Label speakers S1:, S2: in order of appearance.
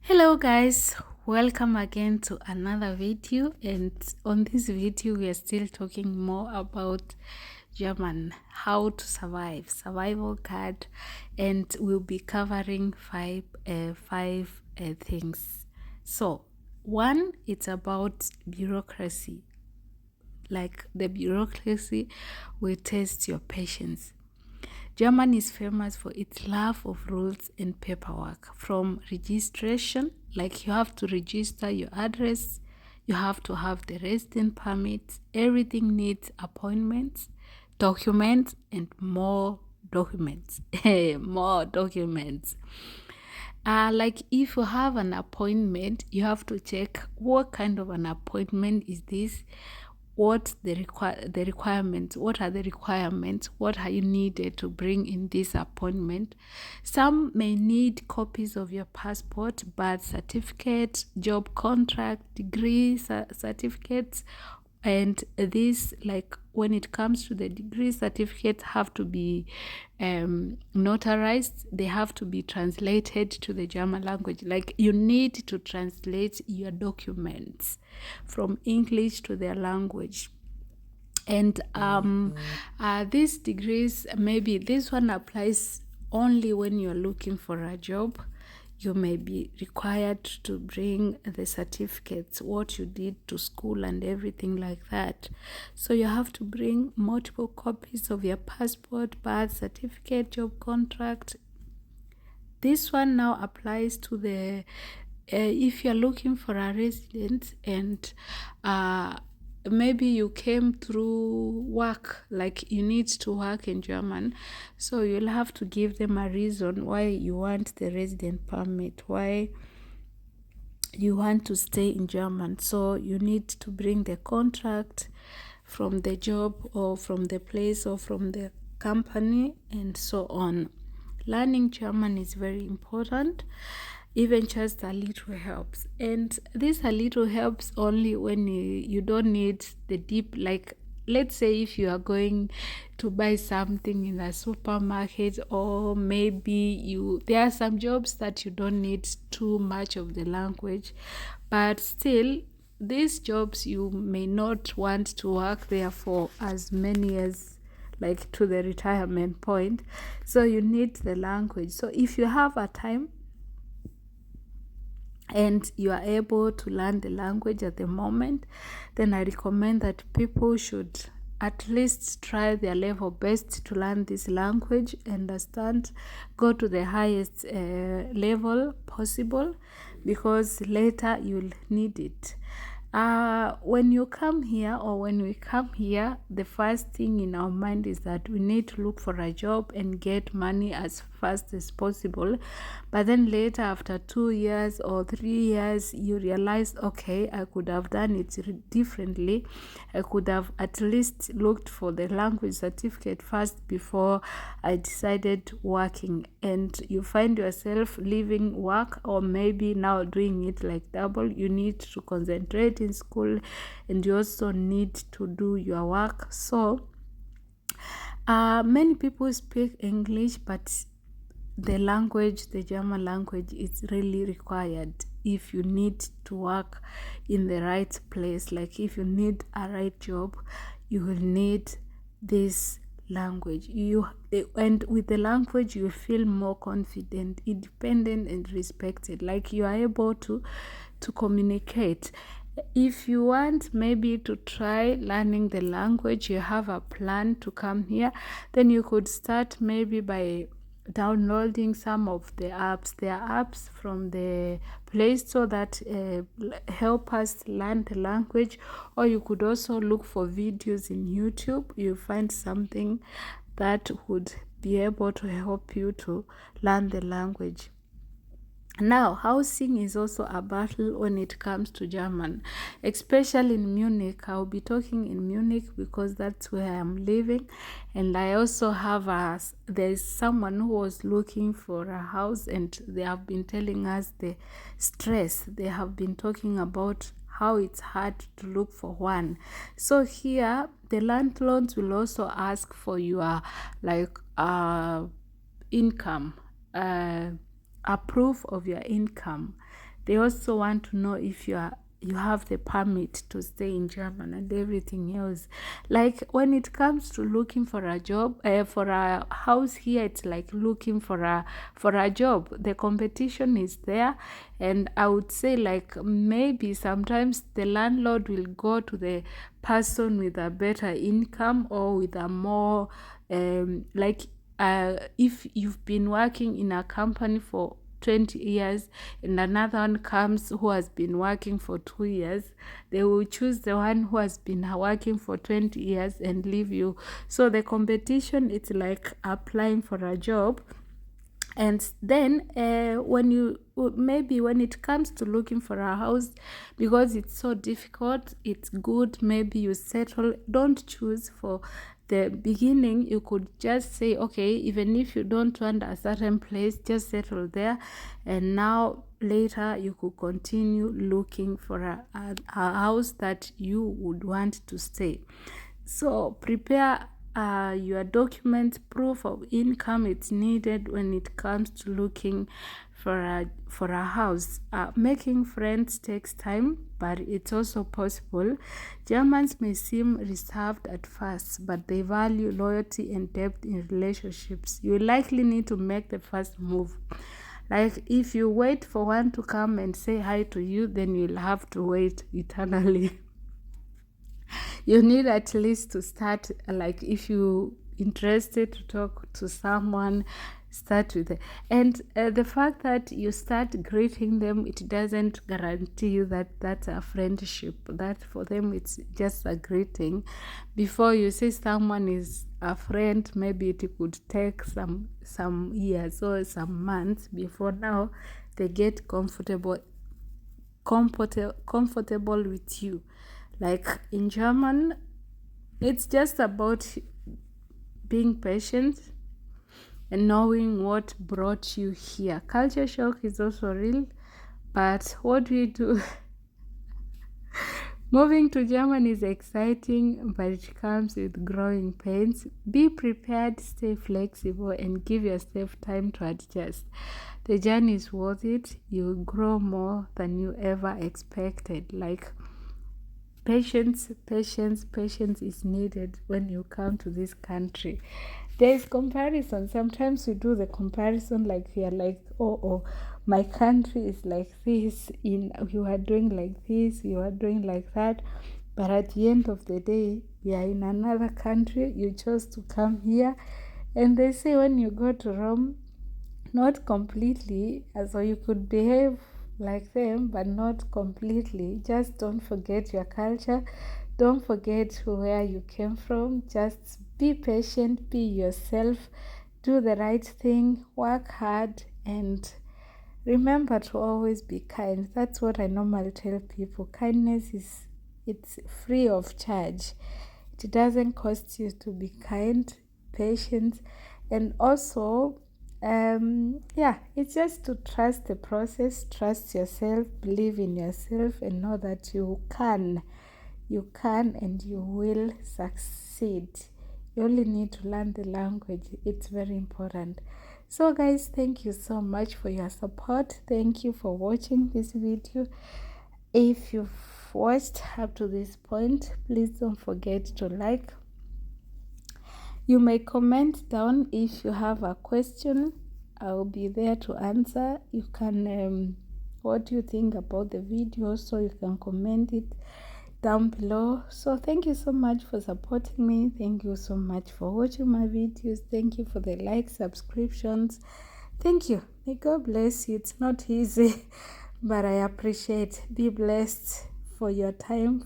S1: Hello guys, welcome again to another video, and on this video we are still talking more about German, how to survival guide, and we'll be covering five things. So one, it's about bureaucracy. Like the bureaucracy will test your patience. Germany is famous for its love of rules and paperwork. From registration, like you have to register your address, you have to have the resident permit, everything needs appointments, documents, and more documents. More documents. Like if you have an appointment, you have to check what kind of an appointment is this, what the requirements, what are the requirements, what are you needed to bring in this appointment. Some may need copies of your passport, birth certificate, job contract, degree certificates, and this, like when it comes to the degree certificates, have to be notarized. They have to be translated to the German language. Like you need to translate your documents from English to their language. And these degrees, maybe this one applies only when you're looking for a job. You may be required to bring the certificates, what you did to school and everything like that. So you have to bring multiple copies of your passport, birth certificate, job contract. This one now applies to the if you're looking for a resident and maybe you came through work, like you need to work in German, so you'll have to give them a reason why you want the resident permit, why you want to stay in German. So you need to bring the contract from the job or from the place or from the company and so on. Learning German is very important. Even just a little helps, and this a little helps only when you don't need the deep, like let's say if you are going to buy something in a supermarket, or maybe there are some jobs that you don't need too much of the language, but still these jobs you may not want to work there for as many as, like, to the retirement point, so you need the language. So if you have a time and you are able to learn the language at the moment, then I recommend that people should at least try their level best to learn this language, understand, go to the highest level possible, because later you'll need it. When you come here, or when we come here, the first thing in our mind is that we need to look for a job and get money as fast as possible. But then later, after 2 years or 3 years, you realize, okay, I could have done it differently. I could have at least looked for the language certificate first before I decided working. And you find yourself leaving work, or maybe now doing it like double. You need to concentrate in school, and you also need to do your work. So many people speak English, but the language, the German language, is really required if you need to work in the right place. Like if you need a right job, you will need this language. And with the language you feel more confident, independent, and respected. Like you are able to communicate. If you want maybe to try learning the language, you have a plan to come here, then you could start maybe by downloading some of the apps. There are apps from the Play Store that help us learn the language, or you could also look for videos in YouTube. You find something that would be able to help you to learn the language. Now, housing is also a battle when it comes to German, especially in Munich. I'll be talking in Munich because that's where I'm living, and I also have there's someone who was looking for a house, and they have been telling us the stress. They have been talking about how it's hard to look for one. So here, the landlords will also ask for your income. A proof of your income. They also want to know if you have the permit to stay in Germany and everything else. Like when it comes to looking for a job, for a house here, it's like looking for a job. The competition is there, and I would say like maybe sometimes the landlord will go to the person with a better income or with a more if you've been working in a company for 20 years and another one comes who has been working for 2 years, they will choose the one who has been working for 20 years and leave you. So the competition, it's like applying for a job. And then when it comes to looking for a house, because it's so difficult, it's good maybe you settle. Don't choose for the beginning. You could just say, okay, even if you don't want a certain place, just settle there, and now later you could continue looking for a house that you would want to stay. So prepare your document, proof of income. It's needed when it comes to looking for a house. Making friends takes time, but it's also possible. Germans may seem reserved at first, but they value loyalty and depth in relationships. You likely need to make the first move. Like if you wait for one to come and say hi to you, then you'll have to wait eternally. You need at least to start, like if you interested to talk to someone, start with it. And the fact that you start greeting them, it doesn't guarantee you that that's a friendship. That for them it's just a greeting. Before you say someone is a friend, maybe it could take some years or some months before now they get comfortable with you. Like in German, it's just about being patient and knowing what brought you here. Culture shock is also real, but what do we do? Moving to Germany is exciting, but it comes with growing pains. Be prepared, stay flexible, and give yourself time to adjust. The journey is worth it. You'll grow more than you ever expected. Like patience is needed when you come to this country. There is comparison. Sometimes we do the comparison, like we are like, oh, my country is like this, you are doing like this, you are doing like that, but at the end of the day, we are in another country. You chose to come here, and they say when you go to Rome, not completely, so you could behave like them, but not completely. Just don't forget your culture. Don't forget where you came from. Just be patient, be yourself, do the right thing, work hard, and remember to always be kind. That's what I normally tell people. Kindness it's free of charge. It doesn't cost you to be kind, patient, and also it's just to trust the process, trust yourself, believe in yourself, and know that you can and you will succeed. You only need to learn the language. It's very important. So guys, thank you so much for your support. Thank you for watching this video. If you've watched up to this point, please don't forget to like. You may comment down if you have a question. I'll be there to answer. You can what do you think about the video, so you can comment it down below. So thank you so much for supporting me. Thank you so much for watching my videos. Thank you for the likes, subscriptions. Thank you. May God bless you. It's not easy, but I appreciate. Be blessed for your time.